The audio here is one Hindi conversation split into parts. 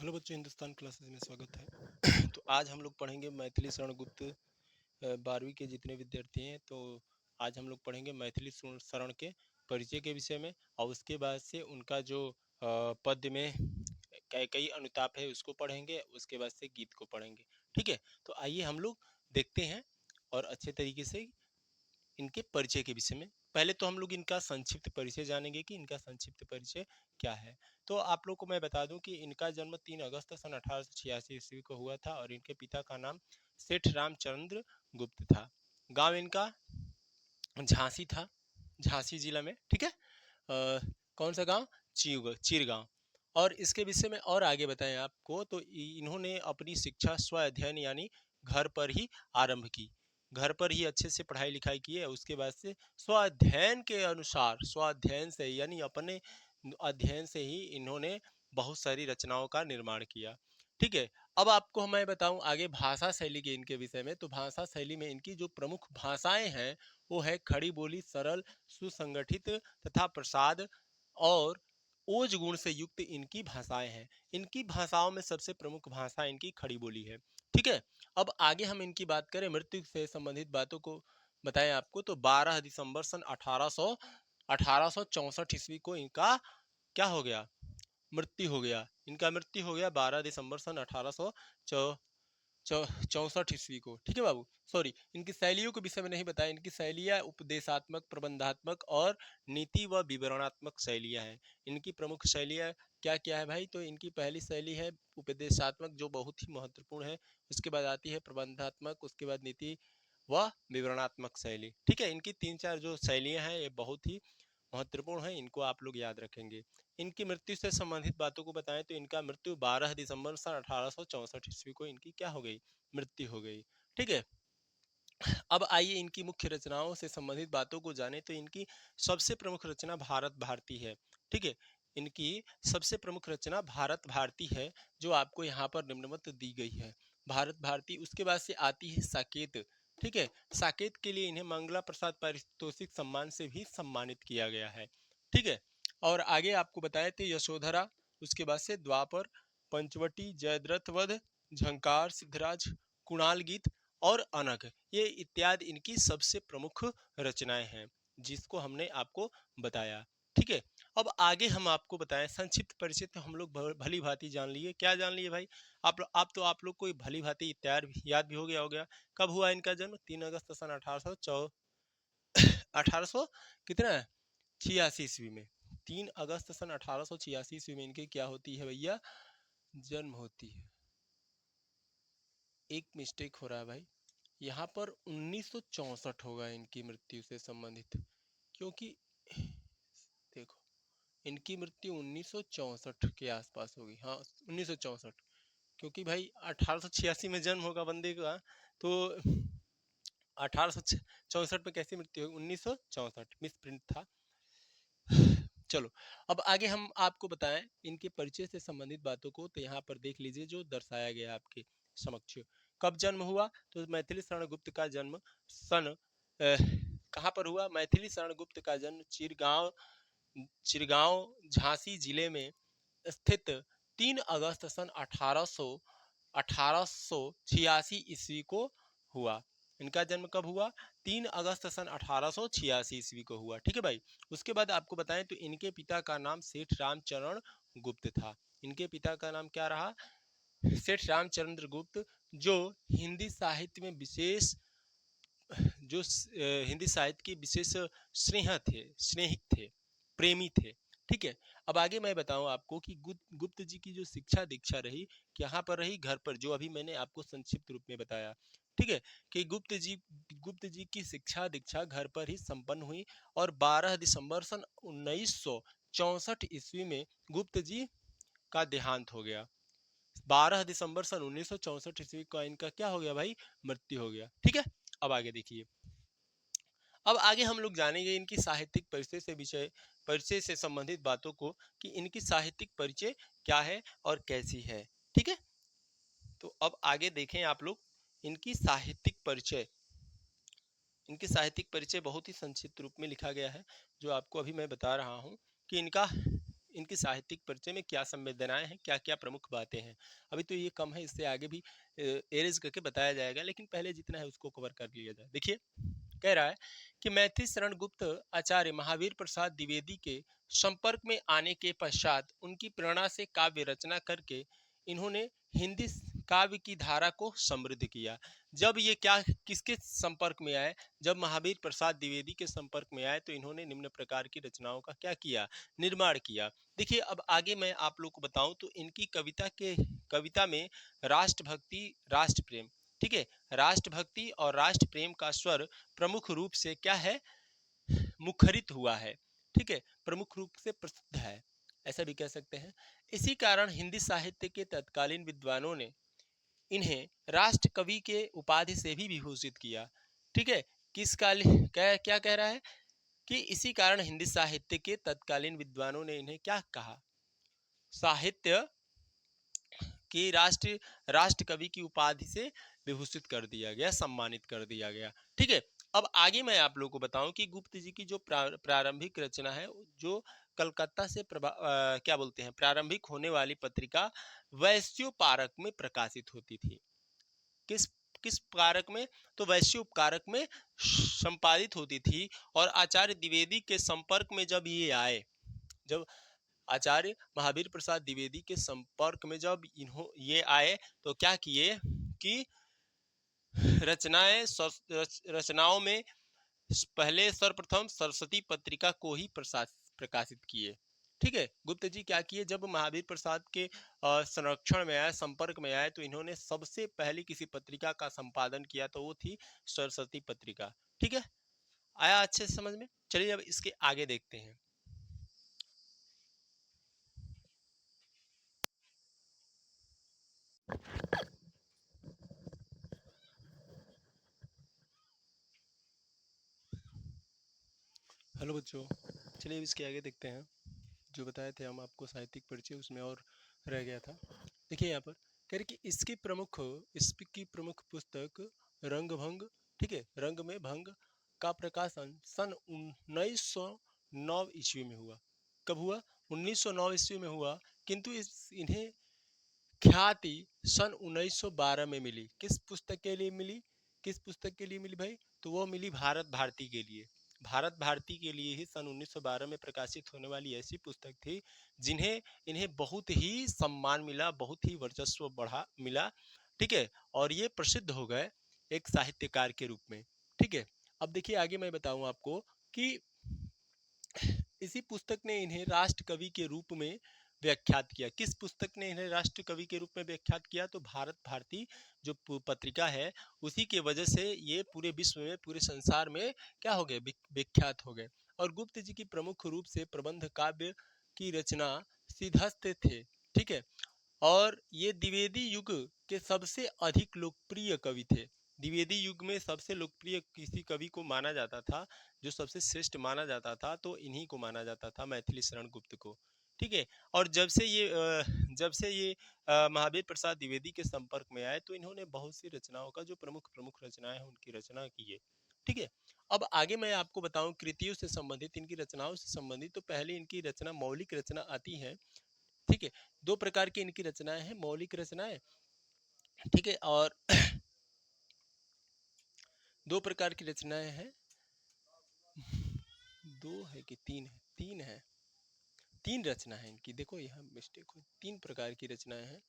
हेलो बच्चों, हिंदुस्तान क्लासेस में स्वागत है। तो आज हम लोग पढ़ेंगे मैथिली शरण गुप्त। 12वीं के जितने विद्यार्थी हैं, तो आज हम लोग पढ़ेंगे मैथिली शरण के परिचय के विषय में, और उसके बाद से उनका जो पद्य में कई कई अनुताप है उसको पढ़ेंगे, उसके बाद से गीत को पढ़ेंगे। ठीक है, तो आइए हम लोग देखते हैं और अच्छे तरीके से इनके परिचय के विषय में। पहले तो हम लोग इनका संक्षिप्त परिचय जानेंगे कि इनका संक्षिप्त परिचय क्या है। तो आप लोग को मैं बता दूं कि इनका जन्म 3 अगस्त सन 1886 ईस्वी को हुआ था, और इनके पिता का नाम सेठ रामचंद्र गुप्त था। गांव इनका झांसी था, झांसी जिला में। ठीक है, कौन सा गांव? चिरगांव। और इसके विषय में और आगे बताएं आपको, तो इन्होंने अपनी शिक्षा स्व अध्ययन यानी घर पर ही आरंभ की। घर पर ही अच्छे से पढ़ाई लिखाई की है। उसके बाद से स्वाध्ययन के अनुसार, स्वाध्ययन से यानी अपने अध्ययन से ही इन्होंने बहुत सारी रचनाओं का निर्माण किया। ठीक है, अब आपको मैं बताऊं आगे भाषा शैली के इनके विषय में। तो भाषा शैली में इनकी जो प्रमुख भाषाएं हैं वो है खड़ी बोली, सरल, सुसंगठित तथा प्रसाद और ओज गुण से युक्त इनकी भाषाएं हैं। इनकी भाषाओं में सबसे प्रमुख भाषा इनकी खड़ी बोली है। ठीक है, अब आगे हम इनकी बात करें, मृत्यु से संबंधित बातों को बताएं आपको, तो 12 दिसंबर सन 1864 ईस्वी को इनका क्या हो गया? मृत्यु हो गया। इनका मृत्यु हो गया 12 दिसंबर सन 1864 ईस्वी को। ठीक है बाबू, सॉरी, इनकी शैलियों के विषय में नहीं बताया। इनकी शैलियाँ उपदेशात्मक, प्रबंधात्मक और नीति व विवरणात्मक शैलियाँ हैं। इनकी प्रमुख शैलियाँ क्या क्या है भाई? तो इनकी पहली शैली है उपदेशात्मक, जो बहुत ही महत्वपूर्ण है। उसके बाद आती है प्रबंधात्मक, उसके बाद नीति व विवरणात्मक शैली। ठीक है, इनकी 3-4 जो शैलियाँ हैं ये बहुत ही महत्वपूर्ण है, इनको आप लोग याद रखेंगे। इनकी मृत्यु से संबंधित बातों को बताएं, तो इनका मृत्यु 12 दिसंबर सन 1864 ईस्वी को इनकी क्या हो गई? मृत्यु हो गई। ठीक है, अब आइए इनकी मुख्य रचनाओं से संबंधित बातों को जाने। तो इनकी सबसे प्रमुख रचना भारत भारती है। ठीक है, इनकी सबसे प्रमुख रचना भारत भारती है, जो आपको यहाँ पर निम्नवत दी गई है, भारत भारती। उसके बाद से आती है साकेत। ठीक है, साकेत के लिए इन्हें मंगला प्रसाद पारितोषिक सम्मान से भी सम्मानित किया गया है। ठीक है, और आगे आपको बताए थे यशोधरा, उसके बाद से द्वापर, पंचवटी, जयद्रथ वध, झंकार, सिद्धराज, कुणाल गीत और अनघ, ये इत्यादि इनकी सबसे प्रमुख रचनाएं हैं, जिसको हमने आपको बताया। ठीक है, अब आगे हम आपको बताएं संक्षिप्त परिचय। तो हम लोग भली भांति जान लिए। क्या जान लिए भाई? आप लोग को भली भांति तैयार याद भी हो गया। कब हुआ इनका जन्म? 3 अगस्त सन 1800 कितना है? 86 ईस्वी में। 3 अगस्त सन 1886 ईस्वी में इनकी क्या होती है भैया? जन्म होती है। एक मिस्टेक हो रहा है भाई, यहाँ पर 1964 होगा इनकी मृत्यु से संबंधित, क्योंकि देखो इनकी मृत्यु 1964 के आसपास होगी। हाँ, 1964, क्योंकि भाई 1886 में जन्म होगा बंदे का, तो 1864 में कैसी मृत्यु होगी? 1964 मिस प्रिंट था। चलो, अब आगे हम आपको बताएं इनके परिचय से संबंधित बातों को। तो यहाँ पर देख लीजिए जो दर्शाया गया आपके समक्ष। कब जन्म हुआ? तो मैथिली शरण गुप्त का जन्म सन कहाँ पर हुआ? मैथिली शरण गुप्त का जन्म चिरगांव झांसी जिले में स्थित 3 अगस्त सन 1886 ईस्वी को हुआ। इनका जन्म कब हुआ? 3 अगस्त सन 1886 ईस्वी को हुआ। ठीक है भाई, उसके बाद आपको बताएं तो इनके पिता का नाम सेठ रामचरण गुप्त था। इनके पिता का नाम क्या रहा? सेठ रामचंद्र गुप्त, जो हिंदी साहित्य में विशेष जो हिंदी साहित्य के विशेष स्नेहित थे, प्रेमी थे। ठीक है, अब आगे मैं बताऊं आपको कि गुप्त जी की जो शिक्षा दीक्षा रही, यहाँ पर रही घर पर, जो अभी मैंने आपको संक्षिप्त रूप में बताया। ठीक है, कि गुप्त जी की शिक्षा दीक्षा घर पर ही संपन्न हुई, और 12 दिसंबर सन 1964 ईस्वी में गुप्त जी का देहांत हो गया। 12 दिसंबर सन 1964 ईस्वी का इनका क्या हो गया भाई? मृत्यु हो गया। ठीक है, अब आगे देखिए। अब आगे हम लोग जानेंगे इनकी साहित्यिक परिचय से संबंधित बातों को, कि इनकी साहित्यिक परिचय क्या है और कैसी है। ठीक है, तो अब आगे देखें आप लोग इनकी साहित्यिक परिचय। इनकी साहित्यिक परिचय बहुत ही संक्षिप्त रूप में लिखा गया है, जो आपको अभी मैं बता रहा हूँ कि इनकी साहित्यिक परिचय में क्या संवेदनाएं हैं, क्या क्या प्रमुख बातें हैं। अभी तो ये कम है, इससे आगे भी एरेज करके बताया जाएगा, लेकिन पहले जितना है उसको कवर कर लिया जाए। देखिए कह रहा है कि मैथिली शरण गुप्त आचार्य महावीर प्रसाद द्विवेदी के संपर्क में आने के पश्चात उनकी प्रेरणा से काव्य रचना करके इन्होंने हिंदी काव्य की धारा को समृद्ध किया। जब ये क्या किसके संपर्क में आए, जब महावीर प्रसाद द्विवेदी के संपर्क में आए, तो इन्होंने निम्न प्रकार की रचनाओं का क्या किया, निर्माण किया। देखिए अब आगे मैं आप लोग को बताऊं तो इनकी कविता में राष्ट्रभक्ति, राष्ट्र प्रेम, ठीक है, राष्ट्रभक्ति और राष्ट्र प्रेम का स्वर प्रमुख रूप से क्या है, मुखरित हुआ है, ठीक है, प्रमुख रूप से प्रसिद्ध है, ऐसा भी कह सकते हैं। इसी कारण हिंदी साहित्य के तत्कालीन विद्वानों ने इन्हें राष्ट्र कवि के उपाधि से भी विभूषित किया, ठीक है। किस काल क्या क्या कह रहा है कि इसी कारण हिंदी साहित्य के तत्कालीन विद्वानों ने इन्हें क्या कहा, साहित्य कि राष्ट्र कवि की उपाधि से विभूषित कर दिया गया, सम्मानित कर दिया गया, ठीक है। अब आगे मैं आप लोगों को बताऊं कि गुप्त जी की जो प्रारंभिक रचना है, जो कलकत्ता से क्या बोलते हैं, प्रारंभिक होने वाली पत्रिका वैश्योपकारक में प्रकाशित होती थी। किस किस कारक में, तो वैश्योपकारक में संपादित होती थी। और आचार्य द्विवेदी के संपर्क में जब ये आए, जब आचार्य महावीर प्रसाद द्विवेदी के संपर्क में जब ये आए, तो क्या किए कि रचनाओं में पहले सर्वप्रथम सरस्वती पत्रिका को ही प्रकाशित किए, ठीक है। गुप्त जी क्या किए, जब महावीर प्रसाद के संरक्षण में आए, संपर्क में आए, तो इन्होंने सबसे पहले किसी पत्रिका का संपादन किया, तो वो थी सरस्वती पत्रिका, ठीक है। आया अच्छे से समझ में। चलिए अब इसके आगे देखते हैं। हेलो बच्चों, चलिए इसके आगे देखते हैं। जो बताए थे हम आपको साहित्यिक परिचय, उसमें और रह गया था। देखिए यहाँ पर कह रहे कि इसकी प्रमुख पुस्तक रंगभंग, ठीक है, रंग में भंग का प्रकाशन सन 1909 ईस्वी में हुआ। कब हुआ, 1909 ईस्वी में हुआ। किंतु इन्हें ख्याति सन 1912 में मिली। किस पुस्तक के लिए मिली, किस पुस्तक के लिए मिली भाई, तो वो मिली भारत भारती के लिए। भारत भारती के लिए ही सन 1912 में प्रकाशित होने वाली ऐसी पुस्तक थी जिन्हें इन्हें बहुत ही सम्मान मिला, बहुत ही वर्चस्व बढ़ा मिला, ठीक है। और ये प्रसिद्ध हो गए एक साहित्यकार के रूप में, ठीक है। अब देखिए आगे मैं बताऊं आपको कि इसी पुस्तक ने इन्हें राष्ट्र कवि के रूप में व्याख्यात किया। किस पुस्तक ने इन्हें राष्ट्र कवि के रूप में व्याख्यात किया, तो भारत भारती जो पत्रिका है, उसी के वजह से ये पूरे विश्व में, पूरे संसार में क्या हो गए, विख्यात हो गए। और गुप्त जी की प्रमुख रूप से प्रबंध काव्य की रचना सिद्धहस्त थे, ठीक है। और ये द्विवेदी युग के सबसे अधिक लोकप्रिय कवि थे। द्विवेदी युग में सबसे लोकप्रिय किसी कवि को माना जाता था, जो सबसे श्रेष्ठ माना जाता था, तो इन्हीं को माना जाता था, मैथिली शरण गुप्त को, ठीक है। और जब से ये महावीर प्रसाद द्विवेदी के संपर्क में आए, तो इन्होंने बहुत सी रचनाओं का, जो प्रमुख प्रमुख रचनाएं हैं, उनकी रचना की है, ठीक है। अब आगे मैं आपको बताऊं कृतियों से संबंधित, इनकी रचनाओं से संबंधित, तो पहले इनकी रचना मौलिक रचना आती है, ठीक है। दो प्रकार की इनकी रचनाएं हैं, मौलिक रचनाएं, ठीक है, और दो प्रकार की रचनाएं हैं, दो है कि तीन है, तीन है, तीन रचना है इनकी। देखो यहाँ मिस्टेक हो, तीन प्रकार की रचनाएं हैं,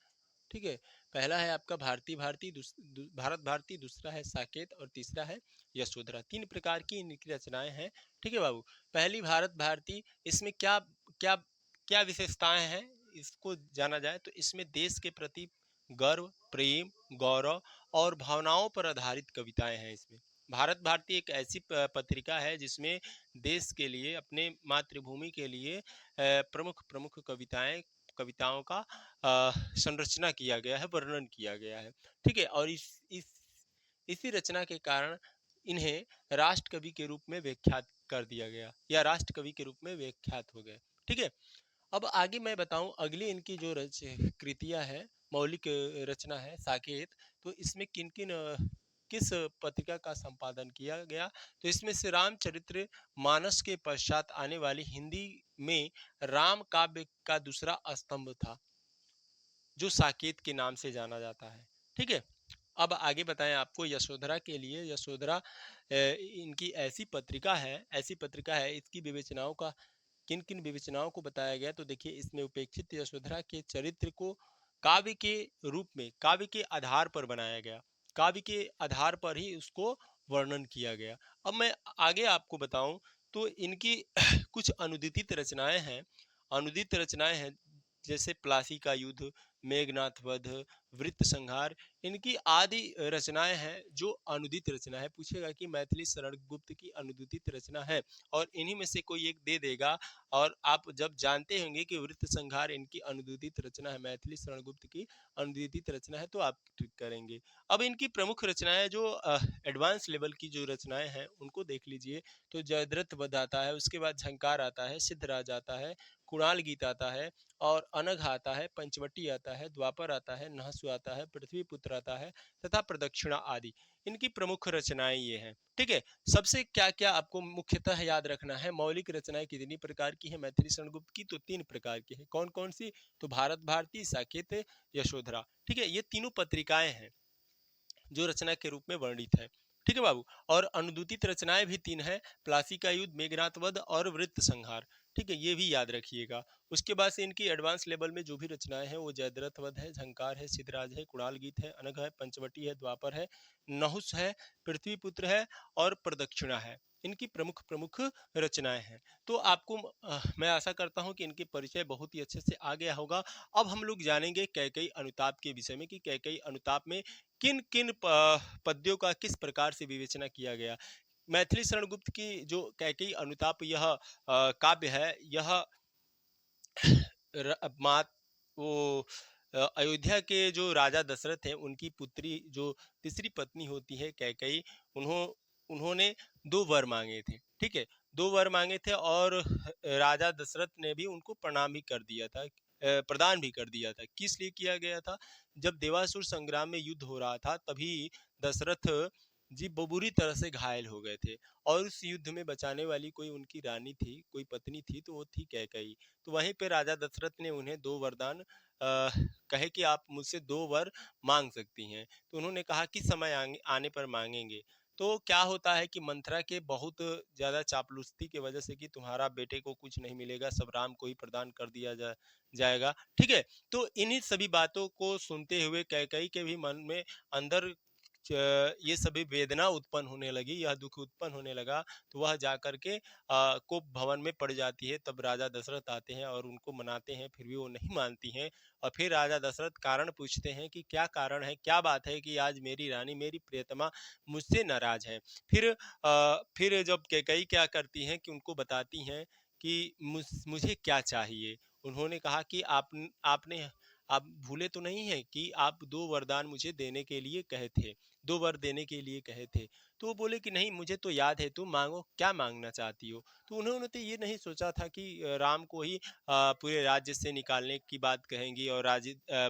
ठीक है। पहला है आपका भारत भारती, दूसरा है साकेत, और तीसरा है यशोधरा। तीन प्रकार की इनकी रचनाएं हैं, ठीक है बाबू। पहली भारत भारती, इसमें क्या क्या क्या विशेषताएं हैं, इसको जाना जाए तो इसमें देश के प्रति गर्व, प्रेम, गौरव और भावनाओं पर आधारित कविताएं हैं इसमें। भारत भारती एक ऐसी पत्रिका है जिसमें देश के लिए, अपने मातृभूमि के लिए प्रमुख प्रमुख कविताओं का संरचना किया गया है, वर्णन किया गया है, ठीक है। और इसी रचना के कारण इन्हें राष्ट्र कवि के रूप में व्याख्यात कर दिया गया, या राष्ट्र कवि के रूप में व्याख्यात हो गए, ठीक है। अब आगे मैं बताऊं, अगली इनकी जो कृतियां है, मौलिक रचना है साकेत, तो इसमें किन किन किस पत्रिका का संपादन किया गया? तो इसमें से रामचरित्र मानस के पश्चात आने वाली हिंदी में राम काव्य का दूसरा स्तंभ था, जो साकेत के नाम से जाना जाता है। ठीक है, अब आगे बताएं आपको यशोधरा के लिए। यशोधरा इनकी ऐसी पत्रिका है, इसकी विवेचनाओं का किन किन विवेचनाओं को बताया गया। तो देखिए, इसमें उपेक्षित यशोधरा के चरित्र को काव्य के रूप में, काव्य के आधार पर बनाया गया, काव्य के आधार पर ही उसको वर्णन किया गया। अब मैं आगे आपको बताऊं तो इनकी कुछ अनुदित रचनाएं हैं, अनुदित रचनाएं हैं जैसे प्लासी का युद्ध, मेघनाथ वध, वृत्त संहार, इनकी आदि रचनाएं हैं जो अनुदित रचना है। पूछेगा कि मैथिली शरण गुप्त की अनुदित रचना है, और इन्हीं में से कोई एक दे देगा। और आप जब जानते होंगे कि वृत्त संहार इनकी अनुदित रचना है, मैथिली शरण गुप्त की अनुदित रचना है, तो आप ठीक करेंगे। अब इनकी प्रमुख रचनाएं जो एडवांस लेवल की जो रचनाएं हैं उनको देख लीजिए। तो जयद्रथ वध आता है, उसके बाद झंकार आता है, सिद्धराज आता है, कुणाल गीत आता है, और अनघ आता है, पंचवटी आता है, द्वापर आता है, नहसु आता है, पृथ्वीपुत्र आता है तथा प्रदक्षिणा आदि इनकी प्रमुख रचनाएं ये हैं। ठीक है, सबसे क्या क्या आपको मुख्यतः याद रखना है, मौलिक रचनाएं कितनी प्रकार की है मैथिली शरण गुप्त की? तो 3 प्रकार की है। कौन कौन सी? तो भारत भारती, साकेत, यशोधरा। ठीक है, ये तीनों पत्रिकाएं हैं जो रचना के रूप में वर्णित है। ठीक है बाबू, और अनुदित रचनाएं भी 3 हैं, प्लासी का युद्ध, मेघनाथ वध और वृत्त संहार। ठीक है, ये भी याद रखिएगा। उसके बाद से इनकी एडवांस लेवल में जो भी रचनाएं हैं वो जयद्रथ वध है, झंकार है, सिद्धराज है, कुणाल गीत है, अनघ है, पंचवटी है, द्वापर है, नहुस है, पृथ्वीपुत्र है और प्रदक्षिणा है। इनकी प्रमुख प्रमुख रचनाएं हैं। तो आपको मैं आशा करता हूं कि इनके परिचय बहुत ही अच्छे से आ गया होगा। अब हम लोग जानेंगे कैकेयी अनुताप के विषय में कि कैकेयी अनुताप में किन किन पद्यों का किस प्रकार से विवेचना किया गया। मैथिली शरण गुप्त की जो कैकेयी अनुताप यह काव्य है, यह मात वो अयोध्या के जो राजा दशरथ हैं उनकी पुत्री जो तीसरी पत्नी होती है कैकेयी, उन्होंने 2 वर मांगे थे। ठीक है, 2 वर मांगे थे और राजा दशरथ ने भी उनको प्रणाम भी कर दिया था, प्रदान भी कर दिया था। किस लिए किया गया था? जब देवासुर संग्राम में युद्ध हो रहा था तभी दशरथ जी बुरी तरह से घायल हो गए थे, और उस युद्ध में बचाने वाली कोई उनकी रानी थी, कोई पत्नी थी, तो वो थी कैकेयी। तो वहीं पे राजा दशरथ ने उन्हें 2 वरदान कहे कि आप मुझसे 2 वर मांग सकती हैं। तो उन्होंने कहा कि समय आने पर मांगेंगे। तो क्या होता है कि मंथरा के बहुत ज्यादा चापलूसी की वजह से कि तुम्हारा बेटे को कुछ नहीं मिलेगा, सब राम को ही प्रदान कर दिया जाएगा। ठीक है, तो इन्हीं सभी बातों को सुनते हुए कैकेयी के भी मन में अंदर ये सभी वेदना उत्पन्न होने लगी, यह दुख उत्पन्न होने लगा। तो वह जाकर के कोप भवन में पड़ जाती है। तब राजा दशरथ आते हैं और उनको मनाते हैं, फिर भी वो नहीं मानती हैं। और फिर राजा दशरथ कारण पूछते हैं कि क्या कारण है, क्या बात है कि आज मेरी रानी, मेरी प्रियतमा मुझसे नाराज है। फिर जब कैकेयी क्या करती हैं कि उनको बताती हैं कि मुझे क्या चाहिए। उन्होंने कहा कि आप भूले तो नहीं है कि आप 2 वरदान मुझे देने के लिए कहे थे, 2 वर देने के लिए कहे थे। तो वो बोले कि नहीं, मुझे तो याद है, तुम मांगो, क्या मांगना चाहती हो। तो उन्होंने तो ये नहीं सोचा था कि राम को ही पूरे राज्य से निकालने की बात कहेंगी, और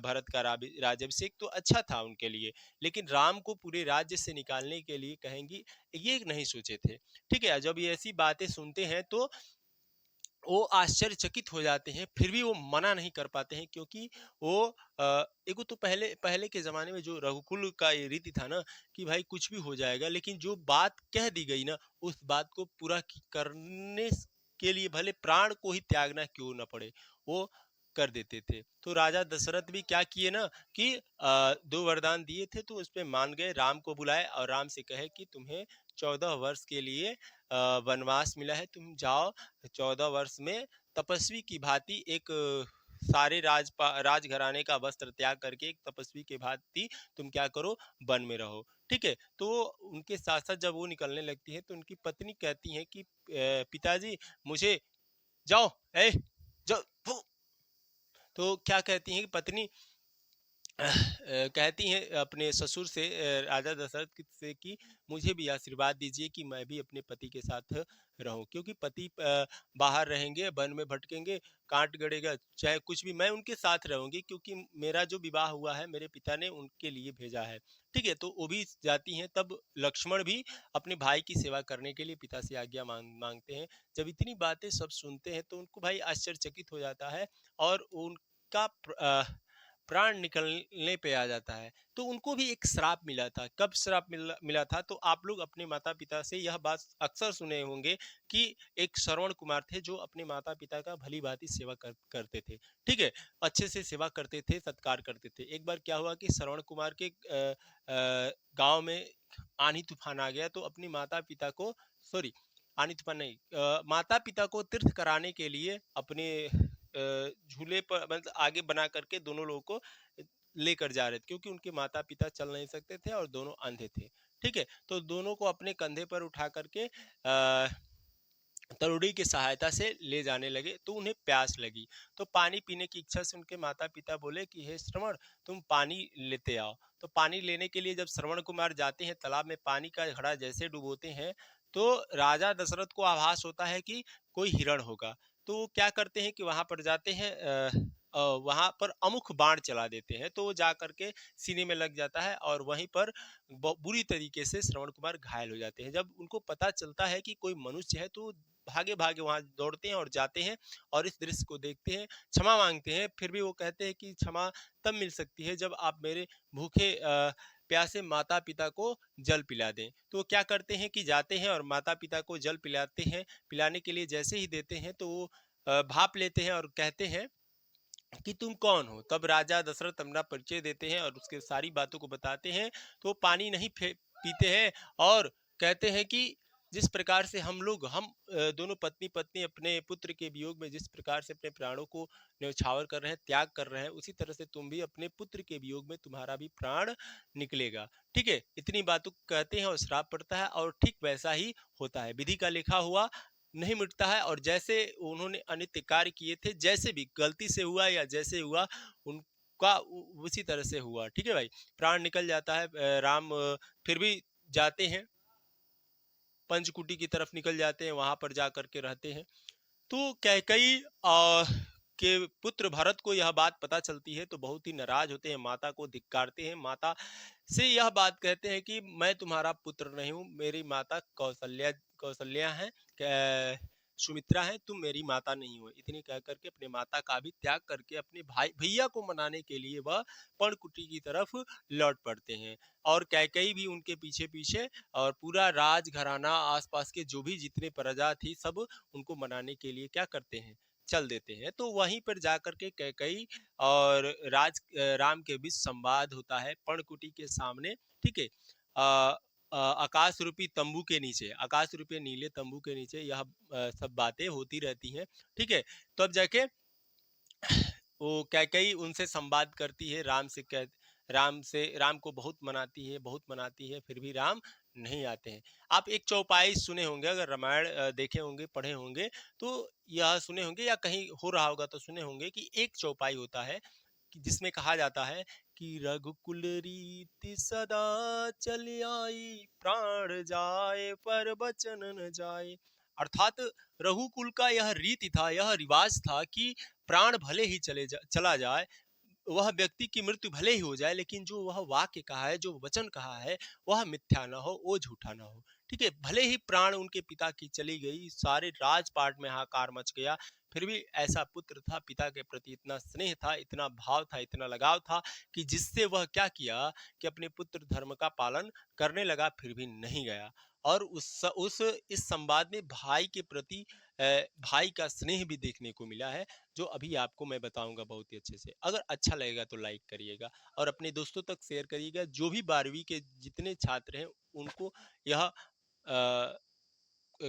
भरत का राज्याभिषेक तो अच्छा था उनके लिए, लेकिन राम को पूरे राज्य से निकालने के लिए कहेंगी, ये नहीं सोचे थे। ठीक है, जब ये ऐसी बातें सुनते हैं तो वो आश्चर्यचकित हो जाते हैं, फिर भी वो मना नहीं कर पाते हैं, क्योंकि वो एगो तो पहले पहले के ज़माने में जो रघुकुल का ये रीति था ना कि भाई कुछ भी हो जाएगा, लेकिन जो बात कह दी गई ना उस बात को पूरा करने के लिए भले प्राण को ही त्यागना क्यों ना पड़े, वो कर देते थे। तो राजा दशरथ भी क्या किए ना कि 2 वरदान दिए थे तो उस पे मान गए, राम को बुलाए और राम से कहे कि तुम्हें 14 वर्ष के लिए वनवास मिला है, तुम जाओ 14 वर्ष में तपस्वी की भांति एक सारे राजघराने का वस्त्र त्याग करके एक तपस्वी के भांति तुम क्या करो, वन में रहो। ठीक है, तो उनके साथ साथ जब वो निकलने लगती है तो उनकी पत्नी कहती है कि पिताजी मुझे जाओ, ए जाओ। तो क्या कहती है कि पत्नी कहती हैं अपने ससुर से, राजा दशरथ से कि मुझे भी आशीर्वाद दीजिए कि मैं भी अपने पति के साथ रहूं, क्योंकि पति बाहर रहेंगे, वन में भटकेंगे, कांट गड़ेगा, चाहे कुछ भी, मैं उनके साथ रहूंगी, क्योंकि मेरा जो विवाह हुआ है मेरे पिता ने उनके लिए भेजा है। ठीक है, तो वो भी जाती हैं। तब लक्ष्मण भी अपने भाई की सेवा करने के लिए पिता से आज्ञा मांगते हैं। जब इतनी बातें सब सुनते हैं तो उनको भाई आश्चर्यचकित हो जाता है, और उनका प्राण निकलने पे आ जाता है। तो उनको भी एक श्राप मिला था। कब श्राप मिला था? तो आप लोग अपने माता पिता से यह बात अक्सर सुने होंगे कि एक श्रवण कुमार थे जो अपने माता पिता का भली भांति सेवा करते थे। ठीक है, अच्छे से सेवा करते थे, सत्कार करते थे। एक बार क्या हुआ कि श्रवण कुमार के गांव में आंधी तूफान आ गया, तो अपनी माता पिता को, सॉरी, आंधी तूफान नहीं, माता पिता को तीर्थ कराने के लिए अपने झूले पर मतलब आगे बना करके दोनों लोगों को लेकर जा रहे थे, क्योंकि उनके माता पिता चल नहीं सकते थे और दोनों अंधे थे। ठीक है, तो दोनों को अपने कंधे पर उठा करके तरुणी की सहायता से ले जाने लगे। तो उन्हें प्यास लगी, तो पानी पीने की इच्छा से उनके माता पिता बोले कि हे श्रवण, तुम पानी लेते आओ। तो पानी लेने के लिए जब श्रवण कुमार जाते हैं, तालाब में पानी का घड़ा जैसे डुबोते हैं, तो राजा दशरथ को आभास होता है कि कोई हिरण होगा। तो वो क्या करते हैं कि वहां पर जाते हैं, वहां पर अमुख बाण चला देते हैं, तो वो जा करके सीने में लग जाता है, और वहीं पर बुरी तरीके से श्रवण कुमार घायल हो जाते हैं। जब उनको पता चलता है कि कोई मनुष्य है, तो भागे भागे वहां दौड़ते हैं और जाते हैं, और इस दृश्य को देखते हैं, क्षमा मांगते हैं। फिर भी वो कहते हैं कि क्षमा तब मिल सकती है जब आप मेरे भूखे प्यासे माता पिता को जल पिला दें। तो वो क्या करते हैं कि जाते हैं और माता पिता को जल पिलाते हैं। पिलाने के लिए जैसे ही देते हैं, तो वो भाप लेते हैं और कहते हैं कि तुम कौन हो। तब राजा दशरथ अपना परिचय देते हैं और उसके सारी बातों को बताते हैं। तो पानी नहीं पीते हैं, और कहते हैं कि जिस प्रकार से हम दोनों पत्नी पत्नी अपने पुत्र के वियोग में जिस प्रकार से अपने प्राणों को न्यौछावर कर रहे हैं, त्याग कर रहे हैं, उसी तरह से तुम भी अपने पुत्र के वियोग में तुम्हारा भी प्राण निकलेगा। ठीक है, इतनी बातों कहते हैं और श्राप पड़ता है, और ठीक वैसा ही होता है। विधि का लिखा हुआ नहीं मिटता है, और जैसे उन्होंने अनित्य कार्य किए थे, जैसे भी गलती से हुआ या जैसे हुआ, उनका उसी तरह से हुआ। ठीक है भाई, प्राण निकल जाता है। राम फिर भी जाते हैं, पंचकुटी की तरफ निकल जाते हैं, वहां पर जा करके रहते हैं। तो कैकई के पुत्र भरत को यह बात पता चलती है, तो बहुत ही नाराज होते हैं, माता को धिक्कारते हैं, माता से यह बात कहते हैं कि मैं तुम्हारा पुत्र नहीं हूँ, मेरी माता कौशल्या कौशल्या है, सुमित्रा है, तुम मेरी माता नहीं हो। इतनी कह करके अपने माता का भी त्याग करके अपने भाई भैया को मनाने के लिए वह पर्णकुटी की तरफ लौट पड़ते हैं, और कैकई भी उनके पीछे पीछे, और पूरा राजघराना आसपास के जो भी जितने प्रजा थी सब उनको मनाने के लिए क्या करते हैं, चल देते हैं। तो वहीं पर जाकर के कैकई और राम के बीच संवाद होता है पर्णकुटी के सामने। ठीक है, आकाश रूपी तंबू के नीचे, आकाश रूपी नीले तंबू के नीचे यह सब बातें होती रहती हैं। ठीक है, तो अब जाके वो कैकई उनसे संवाद करती है, राम को बहुत मनाती है, बहुत मनाती है, फिर भी राम नहीं आते हैं। आप एक चौपाई सुने होंगे, अगर रामायण देखे होंगे, पढ़े होंगे, तो यह सुने होंगे, या कहीं हो रहा होगा तो सुने होंगे कि एक चौपाई होता है कि जिसमें कहा जाता है कि रघुकुल रीति सदा चल आई, प्राण जाए पर बचन न जाए। अर्थात रघुकुल का यह रीति था, यह रिवाज था कि प्राण भले ही चला जाए, वह व्यक्ति की मृत्यु भले ही हो जाए, लेकिन जो वह वाक्य कहा है, जो वचन कहा है, वह मिथ्या ना हो, वो झूठा ना हो। ठीक है, भले ही प्राण उनके पिता की चली गई, सारे राजपाट में हाहाकार मच गया, फिर भी ऐसा पुत्र था, पिता के प्रति इतना स्नेह था, इतना भाव था, इतना लगाव था, कि जिससे वह क्या किया कि अपने पुत्र धर्म का पालन करने लगा, फिर भी नहीं गया। और उस इस संवाद में भाई के प्रति भाई का स्नेह भी देखने को मिला है, जो अभी आपको मैं बताऊंगा बहुत ही अच्छे से। अगर अच्छा लगेगा तो लाइक करिएगा, और अपने दोस्तों तक शेयर करिएगा। जो भी 12वीं के जितने छात्र हैं उनको यह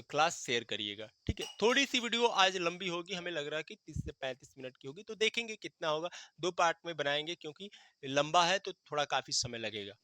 क्लास शेयर करिएगा। ठीक है, थोड़ी सी वीडियो आज लंबी होगी, हमें लग रहा है कि 30 से 35 मिनट की होगी, तो देखेंगे कितना होगा। 2 पार्ट में बनाएंगे, क्योंकि लंबा है तो थोड़ा काफी समय लगेगा।